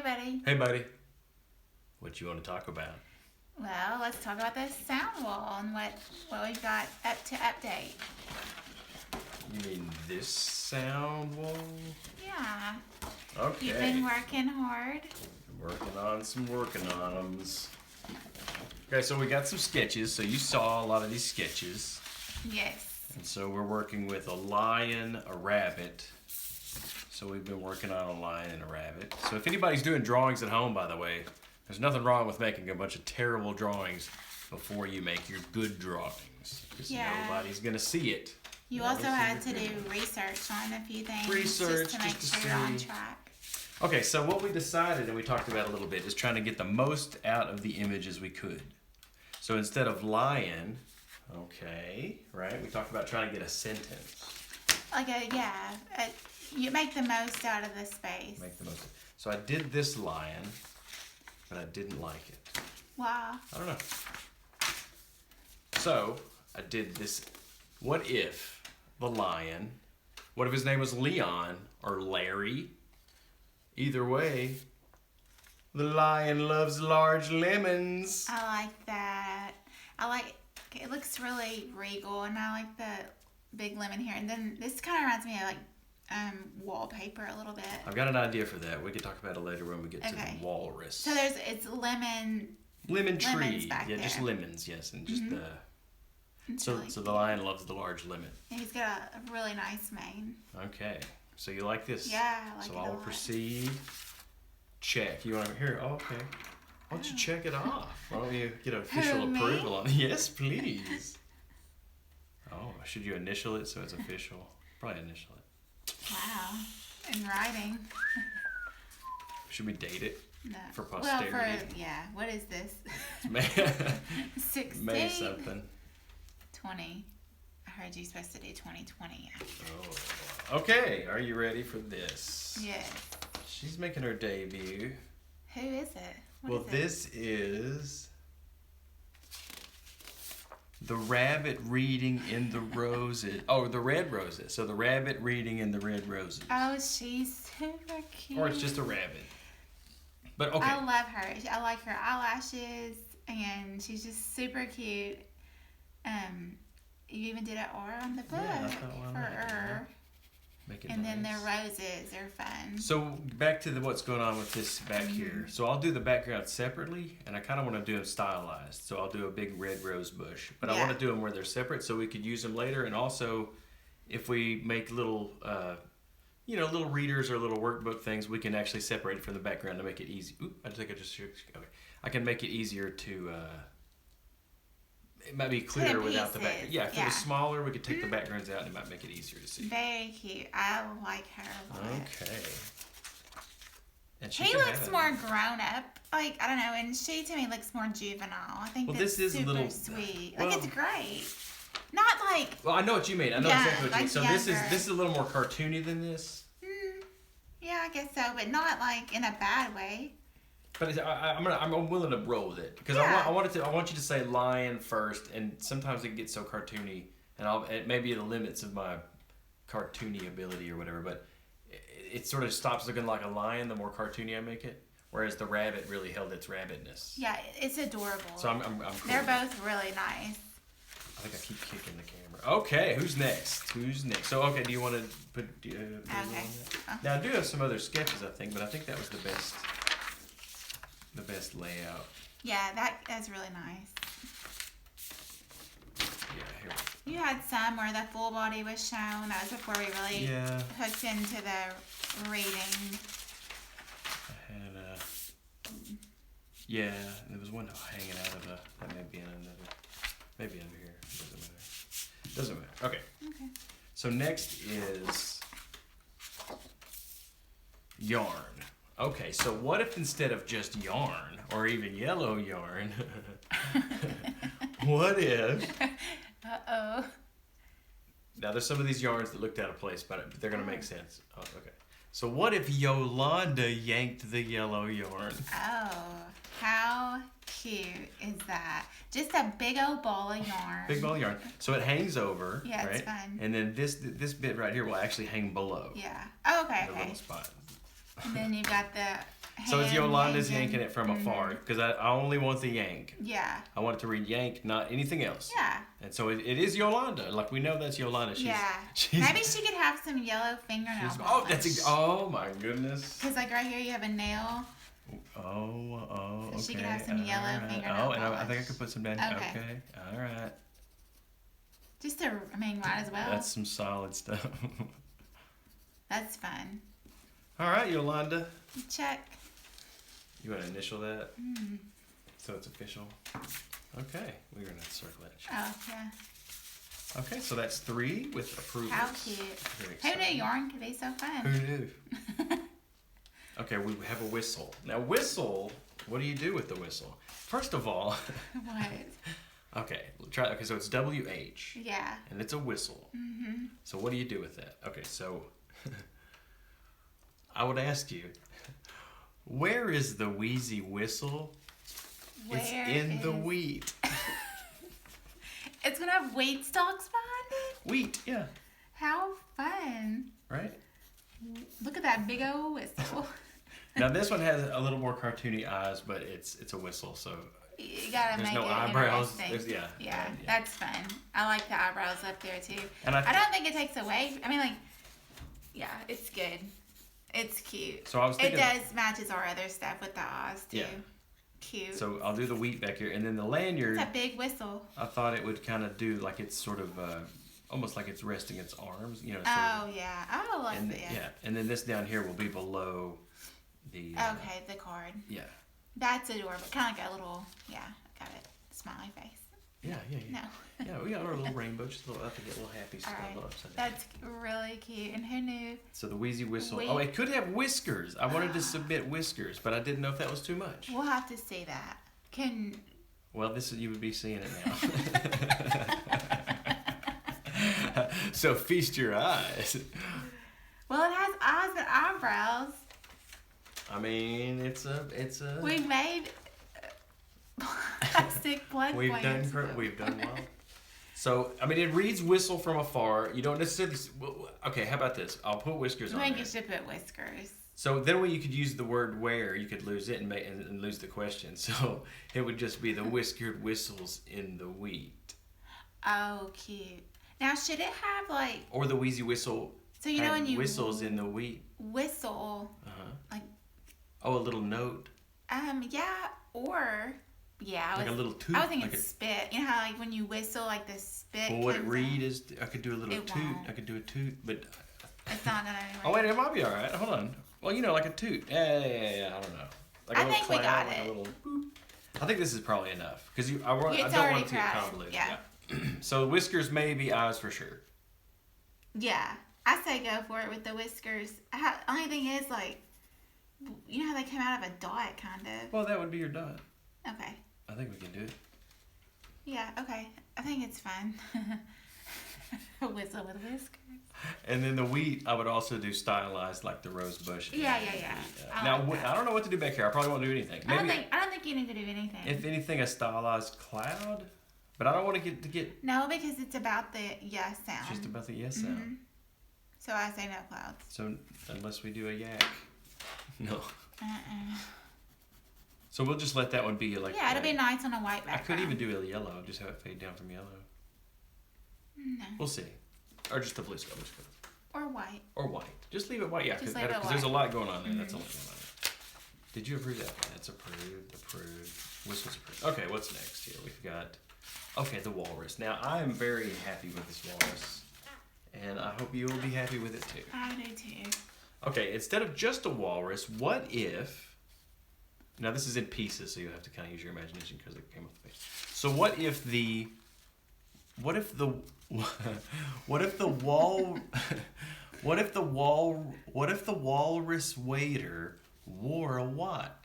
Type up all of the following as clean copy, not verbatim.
Hey, buddy. Hey, buddy. What you want to talk about? Well, let's talk about this sound wall and what we've got up to update. You mean this sound wall? Yeah. Okay. You've been working hard. Working on some working-ons. Okay, so we got some sketches. So you saw a lot of these sketches. Yes. And so we're working with a lion, a rabbit. So we've been working on a lion and a rabbit. So if anybody's doing drawings at home, by the way, there's nothing wrong with making a bunch of terrible drawings before you make your good drawings. Because nobody's going to see it. You also had to do research on a few things. Research just to make sure you're on track. Okay, so what we decided, and we talked about a little bit, is trying to get the most out of the image as we could. So instead of lion, okay, right? We talked about trying to get a sentence. You make the most out of the space. Make the most. So I did this lion, but I didn't like it. Wow. I don't know. So I did this. What if the lion, what if his name was Leon or Larry? Either way, the lion loves large lemons. I like that. It looks really regal, and I like the big lemon here. And then this kind of reminds me of wallpaper a little bit. I've got an idea for that. We can talk about it later when we get to the walrus. So it's lemon tree. Back there. Just lemons, yes, and just so the lion loves the large lemon. And he's got a really nice mane. Okay. So you like this? Yeah, I like it So a I will lot. proceed. Check. You want to hear? Oh, okay. Why don't you check it off? Why don't you get official Me? approval on it? Yes, please. Oh, should you initial it so it's official? Probably initial it. Wow. In writing. Should we date it? No. For posterity. Well, what is this? May 16? May something. 20. I heard you're supposed to do 2020. Oh. Okay, are you ready for this? Yes. She's making her debut. Who is it? What is it? This is the rabbit reading in the roses. Oh, the red roses. So the rabbit reading in the red roses. Oh, she's super cute. Or it's just a rabbit. But okay. I love her. I like her eyelashes, and she's just super cute. You even did an R on the book for her. Make it and nice. then the roses are fun. So back to what's going on with this back here. So I'll do the background separately, and I kind of want to do them stylized. So I'll do a big red rose bush, but I want to do them where they're separate so we could use them later. And also, if we make little, little readers or little workbook things, we can actually separate it from the background to make it easy. Oop, I think I just okay. I can make it easier to. It might be clearer without the background. Yeah, if it was smaller, we could take the backgrounds out and it might make it easier to see. Very cute. I like her a lot. Okay. And he looks more grown up. I don't know, and she to me looks more juvenile. I think this is super a little sweet. Well, it's great. Not like. Well, I know what you mean. I know exactly what you mean. So younger. this is a little more cartoony than this. Yeah, I guess so, but not like in a bad way. But I'm willing to roll with it because I want you to say lion first, and sometimes it gets so cartoony, and it may be the limits of my cartoony ability or whatever. But it sort of stops looking like a lion the more cartoony I make it, whereas the rabbit really held its rabbitness. Yeah, it's adorable. So I'm cool. They're both really nice. I think I keep kicking the camera. Okay, who's next? So okay, do you want to put? Okay. Now I do have some other sketches, I think, but I think that was the best. The best layout. Yeah, that's really nice. Yeah, here. You had some where the full body was shown. That was before we really hooked into the reading. I had there was one hanging out of that may be in another, maybe under here. Doesn't matter. Okay. So next is yarn. Okay, so what if instead of just yarn, or even yellow yarn, what if... Uh-oh. Now, there's some of these yarns that looked out of place, but they're going to make sense. Oh, okay. So what if Yolanda yanked the yellow yarn? Oh, how cute is that? Just a big old ball of yarn. Big ball of yarn. So it hangs over, yeah, right? It's fun. And then this bit right here will actually hang below. Yeah. Oh, okay, The okay. little spot. And then you've got So it's Yolanda's yanking. yanking it from afar because I only want the yank. Yeah. I want it to read yank, not anything else. Yeah. And so it is Yolanda. Like we know that's Yolanda. Maybe she could have some yellow fingernail polish. Oh my goodness. Because like right here you have a nail. So she could have some yellow fingernail and polish. I think I could put some down here. Okay. All right. Just to, might as well. That's some solid stuff. That's fun. All right, Yolanda. Check. You want to initial that? Mm. So it's official? Okay. We're going to circle that. Oh, yeah. Okay, so that's 3 with approval. How cute. Who knew yarn could be so fun? Who knew? Okay, we have a whistle. Now, whistle, what do you do with the whistle? First of all... What? Okay, okay, so it's WH. Yeah. And it's a whistle. Mm-hmm. So what do you do with that? Okay, so... I would ask you, where is the wheezy whistle? It's in the wheat. It's gonna have wheat stalks behind it? Wheat, yeah. How fun. Right? Look at that big old whistle. Now this one has a little more cartoony eyes, but it's a whistle, so you gotta there's make no it eyebrows. interesting. Yeah, yeah, that's fun. I like the eyebrows up there too. And I don't think it takes away. I mean, like, yeah, it's good. It's cute. So I was thinking, it does matches our other stuff with the Oz too. Yeah. Cute. So I'll do the wheat back here, and then the lanyard. It's a big whistle. I thought it would kind of do like it's sort of almost like it's resting its arms, you know. Oh yeah. Oh, like and that. Yeah, and then this down here will be below the. Okay, the card. Yeah. That's adorable. Kind of like a little, yeah, got it. Smiley face. Yeah. No. Yeah, we got our little rainbow, just a little up to get a little happy stuff. All right. Upside down. That's really cute. And who knew? So the wheezy whistle. Oh, it could have whiskers. I wanted to submit whiskers, but I didn't know if that was too much. We'll have to see that. Well, you would be seeing it now. So feast your eyes. Well, it has eyes and eyebrows. I mean, it's a. We made plastic plug We've plants. done well. So I mean, it reads whistle from afar. You don't necessarily. Okay, how about this? I'll put whiskers on I think there. you should put whiskers. So then when you could use the word where, you could lose it and lose the question. So it would just be the whiskered whistles in the wheat. Oh, cute. Now, should it have like... Or the wheezy whistle. So you know when you... whistles in the wheat. Whistle. Uh-huh. Like... Oh, a little note. Yeah, or... Yeah, like a little toot. I was thinking spit. You know how like when you whistle, like the spit Well, what it comes read out? is... I could do a little toot. Won't. I could do a toot, but... It's not gonna work. Oh, wait, it might be all right. Hold on. Well, you know, like a toot. Yeah, I don't know. Like a I little think we cloud, got like it. A little boop. I think this is probably enough. Because I don't already want it to get cracked. convoluted. Yeah. So whiskers may be eyes for sure. Yeah, I say go for it with the whiskers. Only thing is, like, you know how they come out of a dot, kind of. Well, that would be your dot. Okay. I think we can do it. Yeah. Okay. I think it's fun. A whistle with whiskers. And then the wheat, I would also do stylized like the rose bush. Yeah. Now, I don't know what to do back here. I probably won't do anything. Maybe, I don't think you need to do anything. if anything, a stylized cloud. But I don't want to get No, because it's about the yes sound. just about the yes sound. Mm-hmm. So I say no clouds. So unless we do a yak. No. Uh-uh. So we'll just let that one be like. Yeah, it'll be nice on a white I background. could even do a yellow, just have it fade down from yellow. No. We'll see. Or just a blue sky. Or white. Or white. Just leave it white, yeah, Just because leave it there's a white. lot going on there. That's a lot going on there. Did you approve that? That's approved. Whistle's approved. Okay, what's next here? We've got, the walrus. Now, I am very happy with this walrus, and I hope you will be happy with it too. I do too. Okay, instead of just a walrus, what if, now this is in pieces, so you have to kind of use your imagination because it came off the page. So what if the walrus waiter wore a what?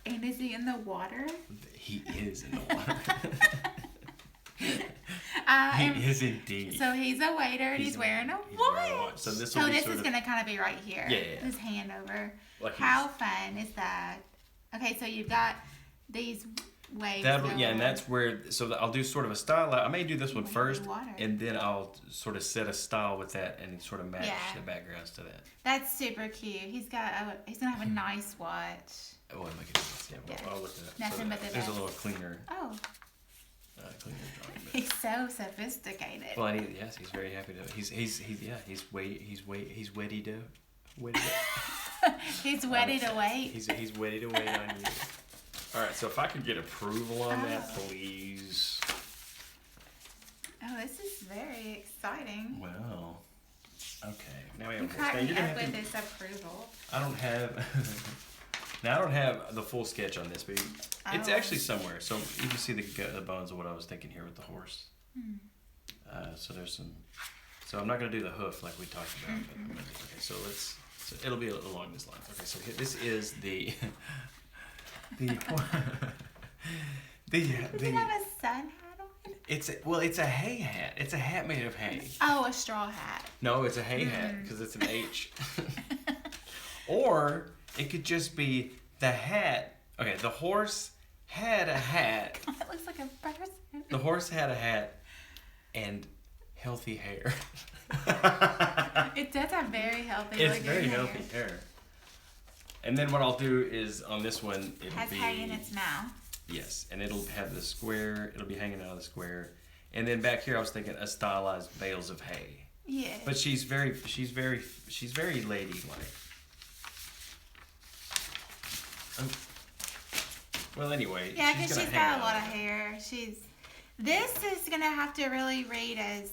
And is he in the water? He is in the water. He is indeed. So he's a waiter and he's wearing a watch. So this is going to kind of be right here. Yeah. His hand over. Like How fun is that? Okay, so you've got these waves. Yeah, and that's where. So I'll do sort of a style. I may do this one first, water. and then I'll sort of set a style with that and sort of match Yeah. the backgrounds to that. That's super cute. He's gonna have a nice watch. Oh, look at this. Yeah, I'll look at that. Nothing but the There's a best. little cleaner. Oh, Cleaner drawing. But, he's so sophisticated. well, yes, he's very happy to. He's ready to. He's ready to wait. He's ready to wait on you. All right, so if I could get approval on that, please. Oh, this is very exciting. Well, okay. Now we have. You cracked me up with this approval. I don't have. Now I don't have the full sketch on this, but it's actually somewhere. So you can see the bones of what I was thinking here with the horse. So there's some. So I'm not going to do the hoof like we talked about. But I'm gonna, okay, so it'll be along this line. Okay, so this is the Does it have a sun hat on? It's a hay hat. It's a hat made of hay. Oh, a straw hat. No, it's a hay hat because it's an H. Or it could just be the hat. Okay, the horse had a hat. God, it looks like a person. The horse had a hat and healthy hair. It does have very healthy. It's very healthy hair. And then what I'll do is on this one, it'll has be hay in its mouth. Yes, and it'll have the square. It'll be hanging out of the square, and then back here I was thinking a stylized bales of hay. Yeah. But she's very ladylike. Well, anyway. Yeah, because she's got a lot of hair. This is gonna have to really read as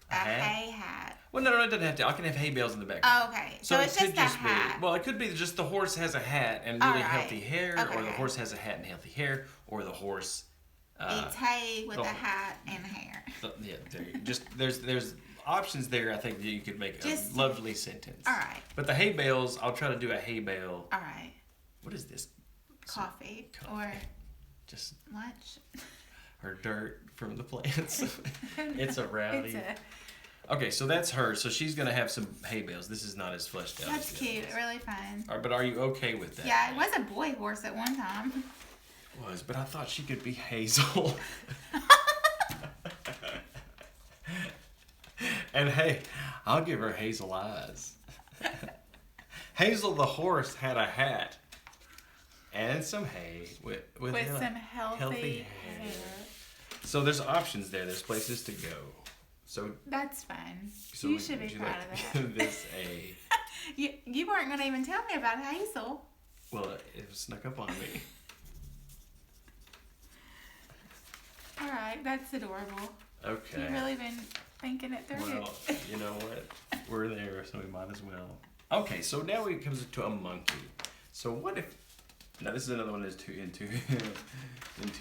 a hay hat. Well, no, it doesn't have to. I can have hay bales in the back. Oh, okay. So it's just a hat. Well, it could be just the horse has a hat and really healthy hair, or the horse has a hat and healthy hair, or the horse eats hay with a hat and hair. Yeah, there's options there. I think that you could make a lovely sentence. All right. But the hay bales, I'll try to do a hay bale. All right. What is this? Coffee. Or just lunch. Or dirt from the plants. It's a rowdy. Okay, so that's her. So she's gonna have some hay bales. This is not as fleshed out. That's cute. Really fun. All right, but are you okay with that? Yeah, it was a boy horse at one time. It was, but I thought she could be Hazel. And hey, I'll give her hazel eyes. Hazel the horse had a hat and some hay with some healthy hair. So there's options there. There's places to go. So that's fun. So you should be proud of that. Give this a. You weren't going to even tell me about Hazel. Well, it snuck up on me. All right, that's adorable. Okay. You've really been thinking it through. Well, you know what? We're there, so we might as well. Okay, so now it comes to a monkey. So what if? Now this is another one that's in two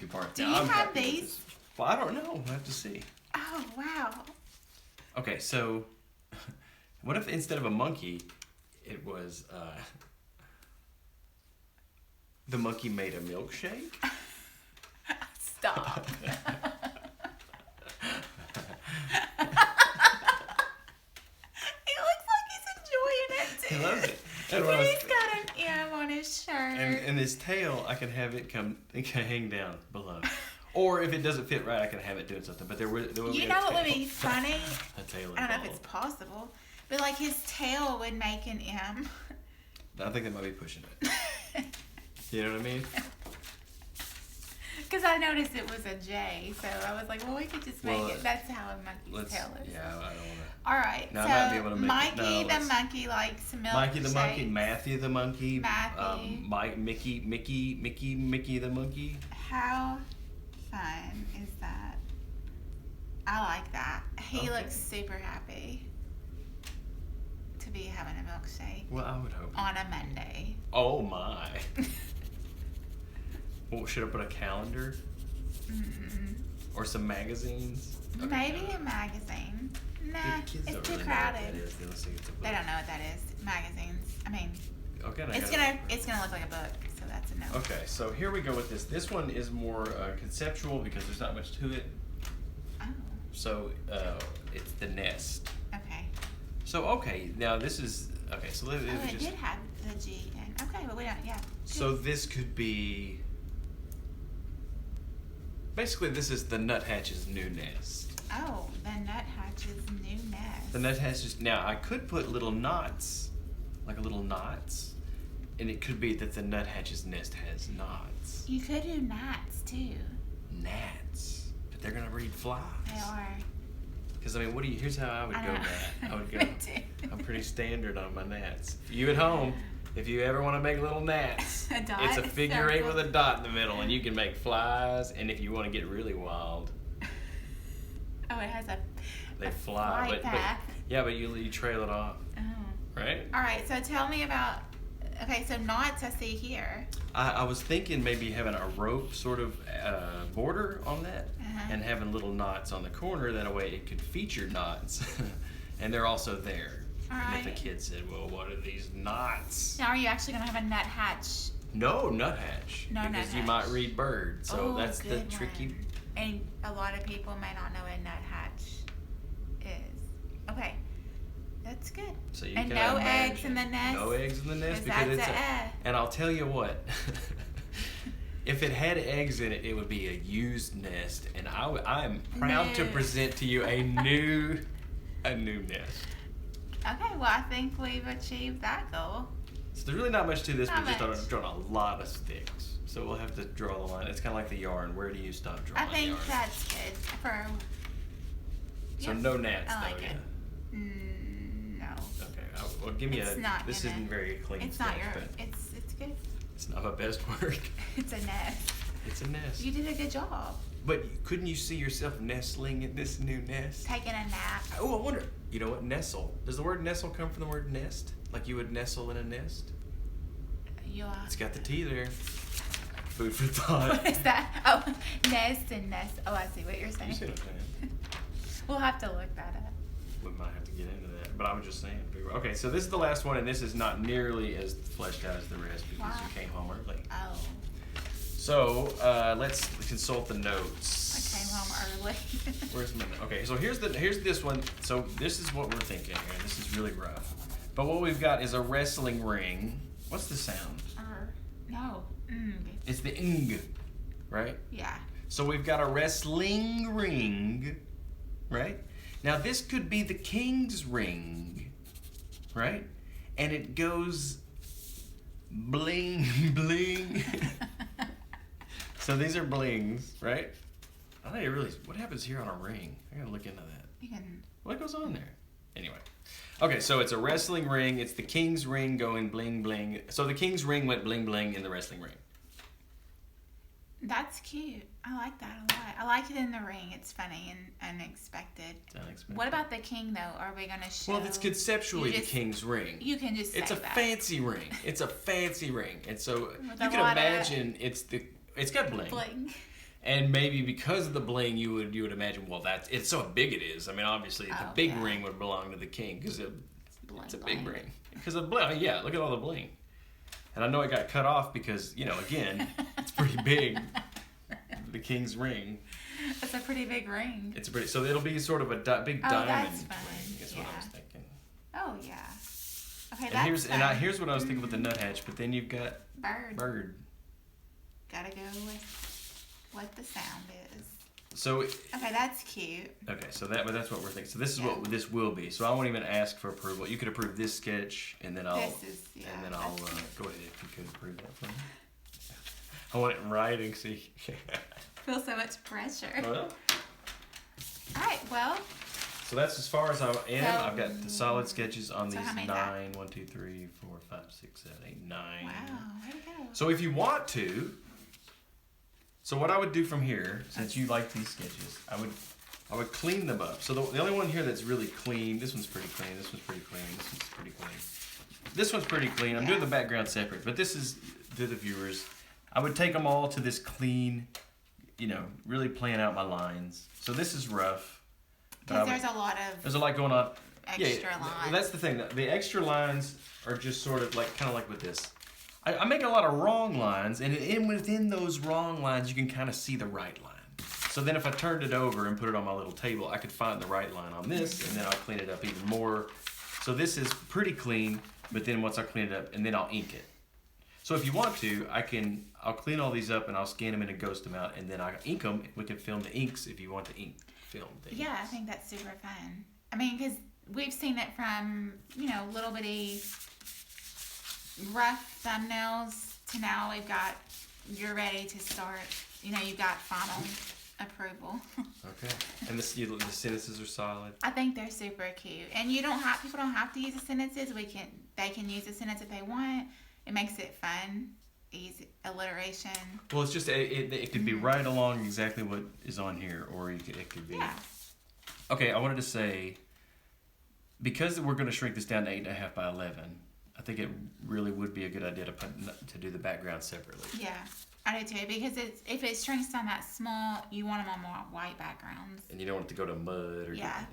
parts. Do you have these? Well, I don't know. We'll have to see. Oh wow. Okay, so what if instead of a monkey, it was the monkey made a milkshake? Stop. He loves it. And he's got an M on his shirt. And his tail, I can have it hang down below. Or if it doesn't fit right, I can have it doing something. But there would you know what would be funny? A tail. I don't know if it's possible, but like his tail would make an M. I think they might be pushing it. You know what I mean? Because I noticed it was a J, so I was like, well, we could just make it. That's how a monkey's tail is. Yeah, I don't want to. All right, now, so I might be able to make Mikey the monkey likes milk Mikey the monkey, shakes. Matthew the monkey, Matthew. Mickey the monkey. How fun is that? I like that. He looks super happy to be having a milkshake. Well, I would hope. On a Monday. Oh my. Well, should I put a calendar? Mm-hmm. Or some magazines? Okay, maybe a magazine. Nah, it's too crowded. They don't know what that is. Magazines. I mean, it's gonna look like a book, so that's a no. Okay, so here we go with this. This one is more conceptual because there's not much to it. Oh. So it's the nest. Okay. So now this is okay. So it did have the G in. Okay, but we don't. Yeah. So this could be basically this is the nuthatch's new nest. Oh, the nuthatch's new nest. The nuthatch's, now I could put little knots, like little knots, and it could be that the nuthatch's nest has knots. You could do gnats too. Gnats, but they're gonna breed flies. They are. Because I mean, here's how I would go gnat. I would go. Me too. I'm pretty standard on my gnats. You at home, if you ever want to make little gnats, A dot, it's a figure eight circle. with a dot in the middle, and you can make flies. And if you want to get really wild, Oh, it has they a fly. flight But path. yeah, but you trail it off, Oh. right? All right, so tell me about. Okay, so knots I see here. I was thinking maybe having a rope sort of border on that, and having little knots on the corner. That way it could feature knots, and they're also there. All And right. if a kid said, "Well, what are these knots?" Now, are you actually gonna have a nuthatch? No nuthatch. No because you nuthatch. might read bird. So Oh, that's the good tricky. one. And a lot of people may not know what a nuthatch is. Okay, that's good. So you And can no imagine. eggs in the nest? No eggs in the nest 'Cause because that's it's a and I'll tell you what. If it had eggs in it, it would be a used nest, and I'm proud to No. present to you a new nest. Okay, well, I think we've achieved that goal. So there's really not much to this, Not but just much. drawn a lot of sticks. So we'll have to draw the line. It's kind of like the yarn. Where do you stop I drawing think yarn? that's good for. So Yep, no gnats, I like though, it. yeah. No, Okay, well, give me It's not this gonna- isn't very clean it's stuff, not your. but It's good. it's not my best work. It's a nest. It's a nest. You did a good job But couldn't you see yourself nestling in this new nest? taking a nap. Oh, I wonder. You know what? Nestle. Does the word nestle come from the word nest? Like you would nestle in a nest? You are. It's got the T there. Food for thought. What is that? Oh, nest and nest. Oh, I see what you're saying. You see what I'm saying? We'll have to look that up. We might have to get into that. But I was just saying. Okay, so this is the last one, and this is not nearly as fleshed out as the rest because Wow. you came home early. Oh, So let's consult the notes. I came home early. Where's my note? Okay, so here's this one. So this is what we're thinking here. This is really rough. But what we've got is a wrestling ring. What's the sound? No. It's the ing, right? Yeah. So we've got a wrestling ring, right? Now this could be the king's ring, right? And it goes bling, bling. So these are blings, right? I think it really, what happens here on a ring? I gotta look into that. You can. What goes on there? Anyway. Okay, so it's a wrestling ring. It's the king's ring going bling, bling. So the king's ring went bling, bling in the wrestling ring. That's cute. I like that a lot. I like it in the ring. It's funny and unexpected. Unexpected. What about the king though? Are we gonna show? Well, it's conceptually You the just- king's ring. You can just say It's a that. fancy ring. It's a fancy ring. And so With you a can lot of imagine it's got bling. Bling. And maybe because of the bling, you would imagine, well, it's so big it is. I mean, obviously the Oh, big yeah. ring would belong to the king because Bling, it's a bling. big ring. Because of bling. Yeah, look at all the bling. And I know it got cut off because, again, it's pretty big. The king's ring. It's a pretty big ring. It's a pretty. So it'll be sort of a big Oh, diamond that's fun. ring. Is what I Yeah. was thinking. Oh yeah. Okay, And that's here's fun. here's what I was thinking with the nuthatch. But then you've got Bird. bird. Gotta go with what the sound is. So Okay, that's cute. okay, so that's what we're thinking. So this is Yeah. what this will be. So I won't even ask for approval. You could approve this sketch, and then I'll This is yeah. and then I'll that's cute. go ahead if you could approve that for me. I want it in writing. See. Feel so much pressure. Well, All right. Well, so that's as far as I am. So- I've got the solid sketches on So these how many is that? 9. 1, 2, 3, 4, 5, 6, 7, 8, 9. wow. Way to go. So if you want to, so what I would do from here, since you like these sketches, I would clean them up. So the only one here that's really clean, this one's pretty clean, this one's pretty clean, this one's pretty clean. This one's pretty clean. I'm doing the background separate, but this is to the viewers. I would take them all to this clean, really plan out my lines. So this is rough. but I Because would- there's a lot there's of a lot going on. extra lines. That's the thing. The extra lines are just sort of kind of like with this. I make a lot of wrong lines, and within those wrong lines, you can kind of see the right line. So then if I turned it over and put it on my little table, I could find the right line on this, and then I'll clean it up even more. So this is pretty clean, but then once I clean it up, and then I'll ink it. So if you want to, I'll clean all these up and I'll scan them in and ghost them out, and then I ink them. We can film the inks if you want the ink film. Yeah, I think that's super fun. I mean, because we've seen it from, little bitty rough thumbnails to now you're ready to start. You've got final approval. Okay. And the sentences are solid. I think they're super cute. And people don't have to use the sentences. They can use the sentence if they want. It makes it fun. Easy alliteration. Well, it's just it could be right along exactly what is on here, or it could be. Yeah. Okay, I wanted to say, because we're going to shrink this down to 8.5 by 11, I think it really would be a good idea to do the background separately. Yeah, I do too. Because if it shrinks down that small, you want them on more white backgrounds. And you don't want it to go to mud or yeah.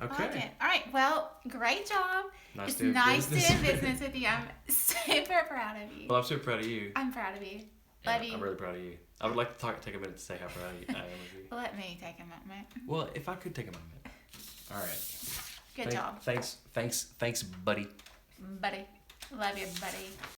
Okay. I like it. All right. Well, great job. Nice to do business with you. I'm super proud of you. Well, I'm super proud of you. I'm proud of you. Yeah, Love you. I'm really proud of you. I would like to take a minute to say how proud I am of you. Let me take a moment. Well, if I could take a moment. All right. Good job. Thanks, buddy. Buddy. Love you, buddy.